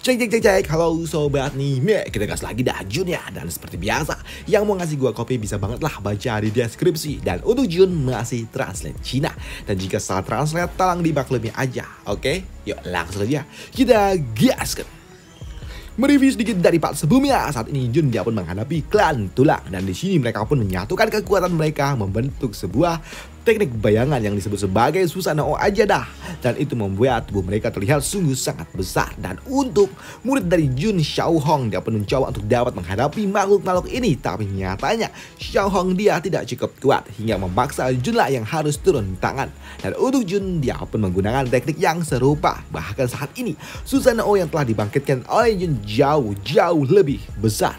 Cek, halo sobat Nime, kita gas lagi dah Jun ya. Dan seperti biasa, yang mau ngasih gua kopi bisa banget lah baca di deskripsi. Dan untuk Jun masih translate Cina. Dan jika salah translate, tolong dimaklumi aja, oke? Yuk langsung aja, kita gaskan. Mereview sedikit dari part sebelumnya, saat ini Jun dia pun menghadapi klan tulang. Dan di sini mereka pun menyatukan kekuatan mereka membentuk sebuah teknik bayangan yang disebut sebagai Susana O aja dah. Dan itu membuat tubuh mereka terlihat sungguh sangat besar. Dan untuk murid dari Jun, Xiao Hong, dia pun mencoba untuk dapat menghadapi makhluk-makhluk ini. Tapi nyatanya Xiao Hong dia tidak cukup kuat hingga memaksa Jun lah yang harus turun tangan. Dan untuk Jun dia pun menggunakan teknik yang serupa. Bahkan saat ini Susana O yang telah dibangkitkan oleh Jun jauh lebih besar.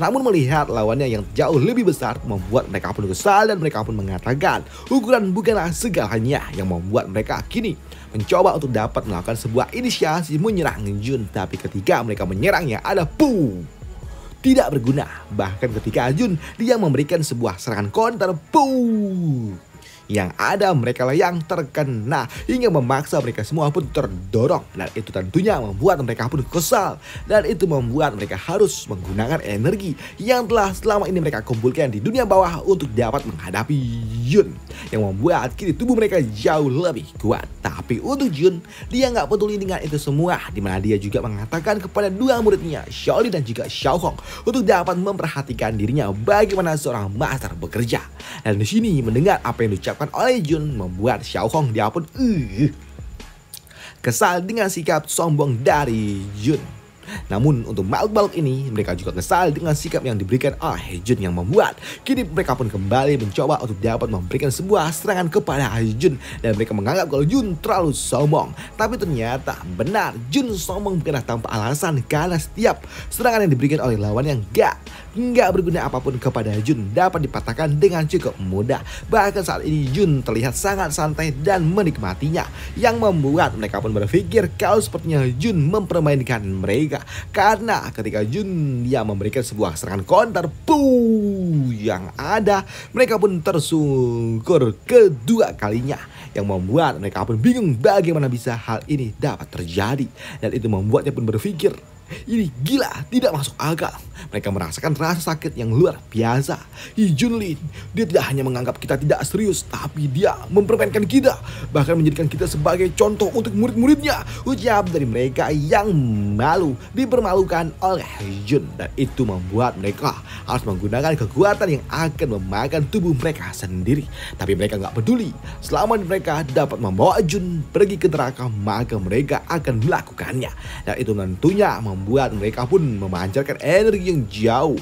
Namun melihat lawannya yang jauh lebih besar membuat mereka pun kesal dan mereka pun mengatakan ukuran bukanlah segalanya, yang membuat mereka kini mencoba untuk dapat melakukan sebuah inisiasi menyerang Jun. Tapi ketika mereka menyerangnya ada tidak berguna. Bahkan ketika Jun dia memberikan sebuah serangan counter yang ada mereka lah yang terkena hingga memaksa mereka semua pun terdorong. Dan itu tentunya membuat mereka pun kesal. Dan itu membuat mereka harus menggunakan energi yang telah selama ini mereka kumpulkan di dunia bawah untuk dapat menghadapi Jun, yang membuat kini tubuh mereka jauh lebih kuat. Tapi untuk Jun dia nggak peduli dengan itu semua, dimana dia juga mengatakan kepada dua muridnya Shaolin dan juga Xiao Hong untuk dapat memperhatikan dirinya bagaimana seorang master bekerja. Dan di sini mendengar apa yang diucapkan oleh Jun membuat Xiao Hong dia pun kesal dengan sikap sombong dari Jun. Namun untuk makhluk-makhluk ini mereka juga kesal dengan sikap yang diberikan oleh Jun, yang membuat kini mereka pun kembali mencoba untuk dapat memberikan sebuah serangan kepada Jun. Dan mereka menganggap kalau Jun terlalu sombong. Tapi ternyata benar, Jun sombong bukanlah tanpa alasan, karena setiap serangan yang diberikan oleh lawan yang nggak berguna apapun kepada Jun dapat dipatahkan dengan cukup mudah. Bahkan saat ini Jun terlihat sangat santai dan menikmatinya, yang membuat mereka pun berpikir kalau sepertinya Jun mempermainkan mereka. Karena ketika Jun dia memberikan sebuah serangan counter yang ada mereka pun tersungkur kedua kalinya, yang membuat mereka pun bingung bagaimana bisa hal ini dapat terjadi. Dan itu membuatnya pun berpikir, ini gila, tidak masuk akal. Mereka merasakan rasa sakit yang luar biasa. Junlin, dia tidak hanya menganggap kita tidak serius, tapi dia mempermainkan kita, bahkan menjadikan kita sebagai contoh untuk murid-muridnya. Ucap dari mereka yang malu dipermalukan oleh Jun. Dan itu membuat mereka harus menggunakan kekuatan yang akan memakan tubuh mereka sendiri. Tapi mereka nggak peduli, selama mereka dapat membawa Jun pergi ke neraka, maka mereka akan melakukannya. Dan itu tentunya membuat mereka pun memancarkan energi yang jauh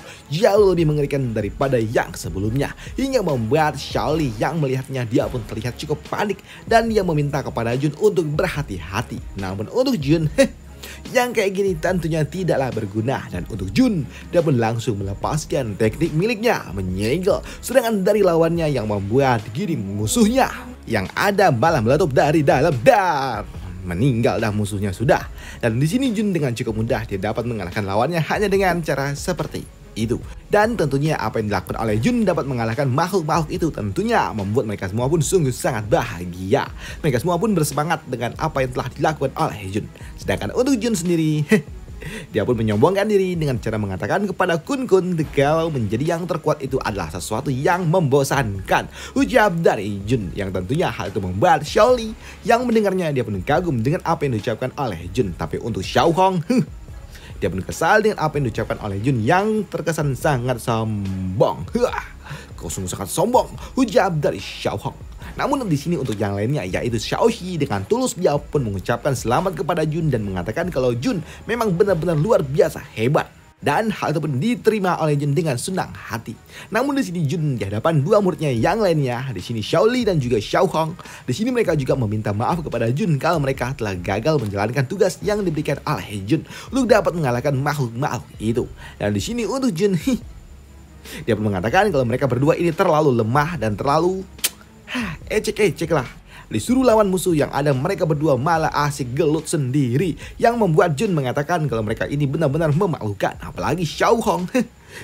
lebih mengerikan daripada yang sebelumnya, hingga membuat Shaolin yang melihatnya dia pun terlihat cukup panik dan dia meminta kepada Jun untuk berhati-hati. Namun untuk Jun yang kayak gini tentunya tidaklah berguna. Dan untuk Jun dia pun langsung melepaskan teknik miliknya, menyegel serangan dari lawannya, yang membuat gini musuhnya yang ada malah meletup dari dalam dan meninggal dah musuhnya sudah. Dan di sini Jun dengan cukup mudah dia dapat mengalahkan lawannya hanya dengan cara seperti itu. Dan tentunya apa yang dilakukan oleh Jun dapat mengalahkan makhluk-makhluk itu tentunya membuat mereka semua pun sungguh sangat bahagia. Mereka semua pun bersemangat dengan apa yang telah dilakukan oleh Jun. Sedangkan untuk Jun sendiri dia pun menyombongkan diri dengan cara mengatakan kepada Kun kalau menjadi yang terkuat itu adalah sesuatu yang membosankan. Ucap dari Jun, yang tentunya hal itu membuat Shaolin yang mendengarnya dia pun kagum dengan apa yang diucapkan oleh Jun. Tapi untuk Xiao Hong dia pun kesal dengan apa yang diucapkan oleh Jun yang terkesan sangat sombong. Kau sungguh sangat sombong, ucap dari Xiao Hong. Namun di sini untuk yang lainnya yaitu Xiaoxi dengan tulus dia pun mengucapkan selamat kepada Jun dan mengatakan kalau Jun memang benar-benar luar biasa hebat. Dan hal itu pun diterima oleh Jun dengan senang hati. Namun di sini Jun di hadapan dua muridnya yang lainnya, di sini Shaolin dan juga Xiao Hong, di sini mereka juga meminta maaf kepada Jun kalau mereka telah gagal menjalankan tugas yang diberikan oleh Jun untuk dapat mengalahkan makhluk-makhluk itu. Dan di sini untuk Jun dia pun mengatakan kalau mereka berdua ini terlalu lemah dan terlalu ecek lah. Disuruh lawan musuh yang ada mereka berdua malah asik gelut sendiri, yang membuat Jun mengatakan kalau mereka ini benar-benar memalukan. Apalagi Xiao Hong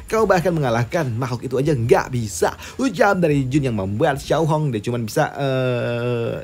Kau bahkan mengalahkan makhluk itu aja nggak bisa. Ucap dari Jun yang membuat Xiao Hong dia cuma bisa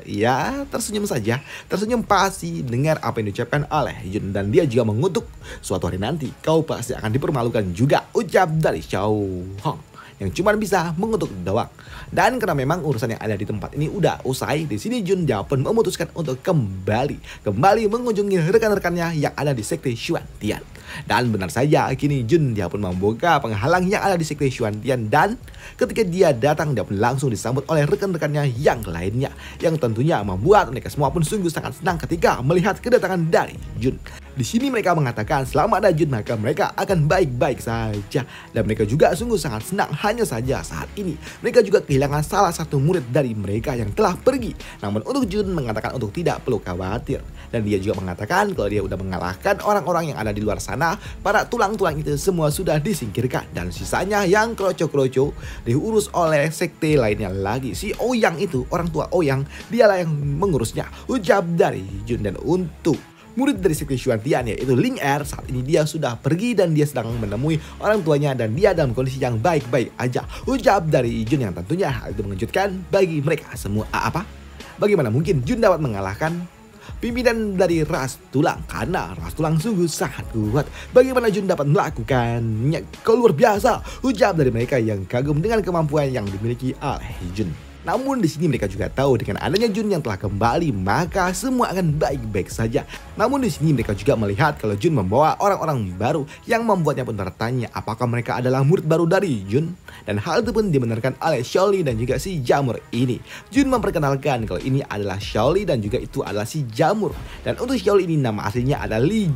ya tersenyum saja. Tersenyum pasti dengar apa yang diucapkan oleh Jun. Dan dia juga mengutuk suatu hari nanti kau pasti akan dipermalukan juga. Ucap dari Xiao Hong yang cuma bisa mengutuk doang. Dan karena memang urusan yang ada di tempat ini udah usai, di sini Jun dia pun memutuskan untuk kembali mengunjungi rekan-rekannya yang ada di sekte Xuantian. Dan benar saja kini Jun dia pun membuka penghalang yang ada di sekte Xuantian, dan ketika dia datang dia pun langsung disambut oleh rekan-rekannya yang lainnya, yang tentunya membuat mereka semua pun sungguh sangat senang ketika melihat kedatangan dari Jun. Di sini mereka mengatakan selama ada Jun maka mereka akan baik-baik saja, dan mereka juga sungguh sangat senang. Hanya saja saat ini mereka juga kehilangan salah satu murid dari mereka yang telah pergi. Namun untuk Jun mengatakan untuk tidak perlu khawatir, dan dia juga mengatakan kalau dia udah mengalahkan orang-orang yang ada di luar sana. Para tulang-tulang itu semua sudah disingkirkan, dan sisanya yang kroco-kroco diurus oleh sekte lainnya lagi. Si Ouyang itu, orang tua Ouyang, dialah yang mengurusnya. Ucap dari Jun. Dan untuk murid dari sekte Xuantian yaitu Ling Er, saat ini dia sudah pergi dan dia sedang menemui orang tuanya, dan dia dalam kondisi yang baik-baik aja. Ucap dari Jun yang tentunya hal itu mengejutkan bagi mereka semua. Apa? Bagaimana mungkin Jun dapat mengalahkan pimpinan dari ras tulang, karena ras tulang sungguh sangat kuat. Bagaimana Jun dapat melakukannya? Kau luar biasa. Ucap dari mereka yang kagum dengan kemampuan yang dimiliki oleh Jun. Namun di sini mereka juga tahu dengan adanya Jun yang telah kembali maka semua akan baik-baik saja. Namun di sini mereka juga melihat kalau Jun membawa orang-orang baru yang membuatnya pun bertanya apakah mereka adalah murid baru dari Jun. Dan hal itu pun dibenarkan oleh Xiaoli dan juga si Jamur ini. Jun memperkenalkan kalau ini adalah Xiaoli dan juga itu adalah si Jamur. Dan untuk Xiaoli ini nama aslinya adalah Li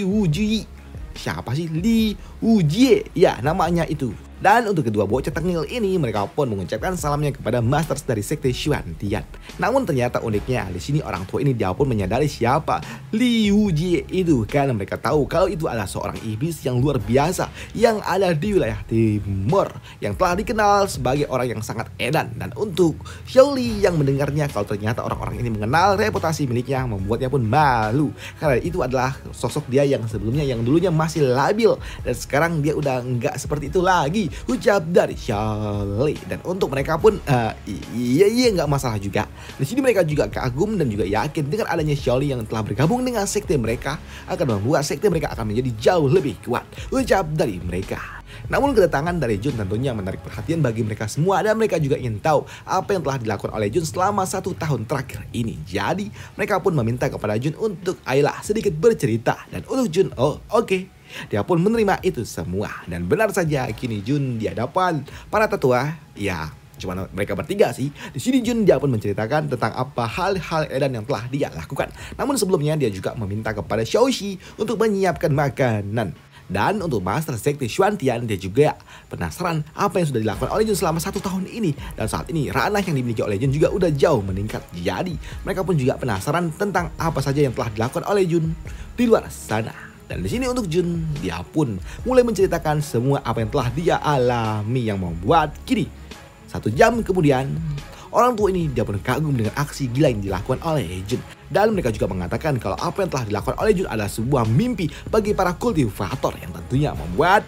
Wujie. Siapa sih Li Wujie? Ya, namanya itu. Dan untuk kedua bocah tengil ini mereka pun mengucapkan salamnya kepada masters dari sekte Xuantian. Namun ternyata uniknya di sini orang tua ini dia pun menyadari siapa Li Wujie itu, karena mereka tahu kalau itu adalah seorang iblis yang luar biasa yang ada di wilayah timur yang telah dikenal sebagai orang yang sangat edan. Dan untuk Xiaoli yang mendengarnya kalau ternyata orang-orang ini mengenal reputasi miliknya membuatnya pun malu, karena itu adalah sosok dia yang sebelumnya yang dulunya masih labil dan sekarang dia udah nggak seperti itu lagi. Ucap dari Xiaoli. Dan untuk mereka pun iya nggak masalah juga. Di sini mereka juga kagum dan juga yakin dengan adanya Xiaoli yang telah bergabung dengan sekte mereka akan membuat sekte mereka akan menjadi jauh lebih kuat. Ucap dari mereka. Namun kedatangan dari Jun tentunya menarik perhatian bagi mereka semua, dan mereka juga ingin tahu apa yang telah dilakukan oleh Jun selama 1 tahun terakhir ini. Jadi mereka pun meminta kepada Jun untuk ayolah sedikit bercerita. Dan untuk Jun, oke. Dia pun menerima itu semua. Dan benar saja kini Jun di hadapan para tetua, ya cuma mereka bertiga sih. Di sini Jun dia pun menceritakan tentang apa hal-hal edan yang telah dia lakukan. Namun sebelumnya dia juga meminta kepada Xiaoxi untuk menyiapkan makanan. Dan untuk master sekte Xuantian dia juga penasaran apa yang sudah dilakukan oleh Jun selama 1 tahun ini. Dan saat ini ranah yang dimiliki oleh Jun juga udah jauh meningkat. Jadi mereka pun juga penasaran tentang apa saja yang telah dilakukan oleh Jun di luar sana. Dan di sini untuk Jun, dia pun mulai menceritakan semua apa yang telah dia alami yang membuat kini 1 jam kemudian orang tua ini dia pun kagum dengan aksi gila yang dilakukan oleh Jun. Dan mereka juga mengatakan kalau apa yang telah dilakukan oleh Jun adalah sebuah mimpi bagi para kultivator yang tentunya membuat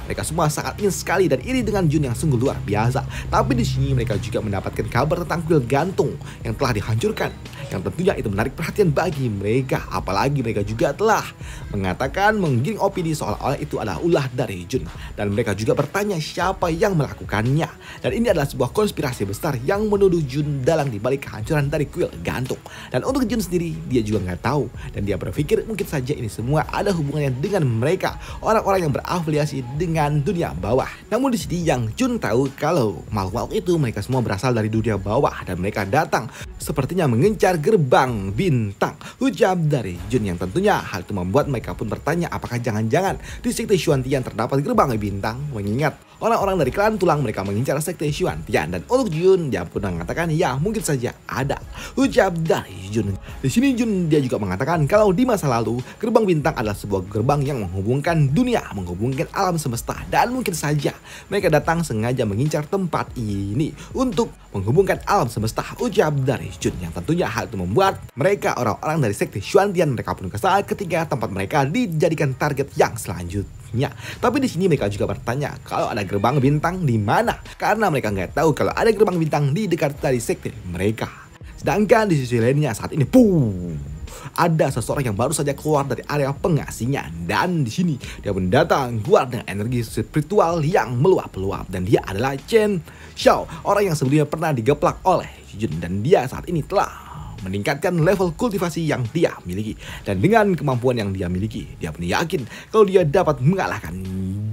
mereka semua sangat ingin sekali dan iri dengan Jun yang sungguh luar biasa. Tapi di sini mereka juga mendapatkan kabar tentang kuil gantung yang telah dihancurkan, yang tentunya itu menarik perhatian bagi mereka. Apalagi mereka juga telah mengatakan menggiring opini seolah-olah itu adalah ulah dari Jun. Dan mereka juga bertanya siapa yang melakukannya. Dan ini adalah sebuah konspirasi besar yang menuduh Jun dalang dibalik kehancuran dari kuil gantung. Dan untuk Jun sendiri dia juga nggak tahu, dan dia berpikir mungkin saja ini semua ada hubungannya dengan mereka, orang-orang yang berafiliasi dengan dunia bawah. Namun di sini yang Jun tahu kalau makhluk-makhluk itu mereka semua berasal dari dunia bawah, dan mereka datang sepertinya mengincar gerbang bintang. Ucap dari Jun yang tentunya hal itu membuat mereka pun bertanya apakah jangan-jangan di sekte Xuantian terdapat gerbang bintang, mengingat orang-orang dari klan tulang mereka mengincar sekte Xuantian. Dan untuk Jun dia pun mengatakan ya mungkin saja ada. Ucap dari Jun. Di sini Jun dia juga mengatakan kalau di masa lalu gerbang bintang adalah sebuah gerbang yang menghubungkan dunia, menghubungkan alam semesta, dan mungkin saja mereka datang sengaja mengincar tempat ini untuk menghubungkan alam semesta. Ucap dari Jun yang tentunya hal itu membuat mereka orang-orang dari sekte Xuantian mereka pun kesal ketika tempat mereka dijadikan target yang selanjutnya. sekte-nya. Tapi di sini mereka juga bertanya kalau ada gerbang bintang di mana, karena mereka nggak tahu kalau ada gerbang bintang di dekat dari sekte mereka. Sedangkan di sisi lainnya saat ini, ada seseorang yang baru saja keluar dari area pengasingan, dan di sini dia pun datang keluar dengan energi spiritual yang meluap-luap, dan dia adalah Chen Xiao, orang yang sebelumnya pernah digeplak oleh Jun, dan dia saat ini telah meningkatkan level kultivasi yang dia miliki, dan dengan kemampuan yang dia miliki, dia pun yakin kalau dia dapat mengalahkan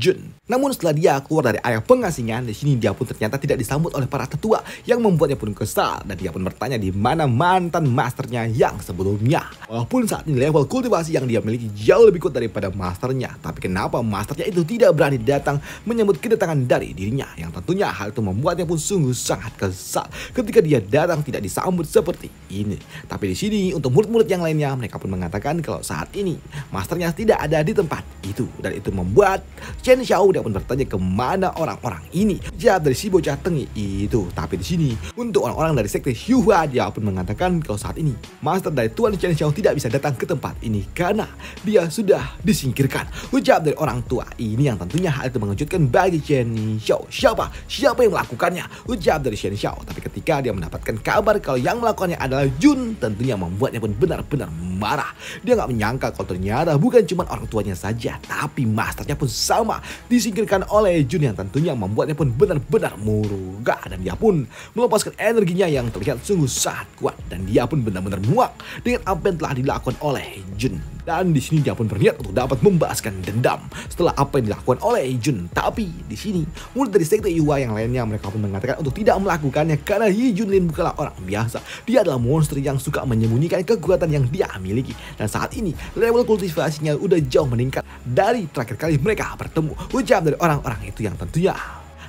Jun. Namun setelah dia keluar dari area pengasingan, di sini dia pun ternyata tidak disambut oleh para tetua yang membuatnya pun kesal, dan dia pun bertanya di mana mantan masternya yang sebelumnya. Walaupun saat ini level kultivasi yang dia miliki jauh lebih kuat daripada masternya, tapi kenapa masternya itu tidak berani datang menyambut kedatangan dari dirinya, yang tentunya hal itu membuatnya pun sungguh sangat kesal ketika dia datang tidak disambut seperti ini. Tapi di sini untuk murid-murid yang lainnya, mereka pun mengatakan kalau saat ini masternya tidak ada di tempat itu, dan itu membuat Chen Xiao dia pun bertanya kemana orang-orang ini. Jawab dari si bocah tengi itu. Tapi di sini untuk orang-orang dari sekte Xiuhua, dia pun mengatakan kalau saat ini master dari Tuan Chen Xiao tidak bisa datang ke tempat ini karena dia sudah disingkirkan. Ucap dari orang tua ini yang tentunya hal itu mengejutkan bagi Chen Xiao. Siapa yang melakukannya? Ucap dari Chen Xiao. Tapi ketika dia mendapatkan kabar kalau yang melakukannya adalah Jun, tentunya membuatnya pun benar-benar marah. Dia nggak menyangka kalau ternyata bukan cuma orang tuanya saja, tapi masternya pun sama disingkirkan oleh Jun, yang tentunya membuatnya pun benar-benar murka, dan dia pun melepaskan energinya yang terlihat sungguh sangat kuat, dan dia pun benar-benar muak dengan apa yang telah dilakukan oleh Jun. Dan di sini dia pun berniat untuk dapat membahaskan dendam setelah apa yang dilakukan oleh Jun. Tapi di sini murid dari sekte Xiuhua yang lainnya, mereka pun mengatakan untuk tidak melakukannya karena Yi Junlin bukanlah orang biasa. Dia adalah monster yang suka menyembunyikan kekuatan yang dia miliki, dan saat ini level kultivasinya udah jauh meningkat dari terakhir kali mereka bertemu. Ucap dari orang-orang itu yang tentunya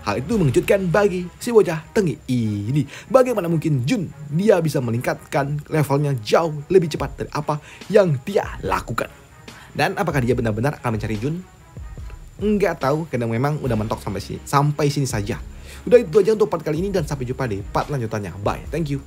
hal itu mengejutkan bagi si bocah tengi ini. Bagaimana mungkin Jun dia bisa meningkatkan levelnya jauh lebih cepat dari apa yang dia lakukan? Dan apakah dia benar-benar akan mencari Jun? Enggak tahu, karena memang udah mentok sampai sini saja. Udah itu aja untuk part kali ini, dan sampai jumpa di part lanjutannya. Bye, thank you.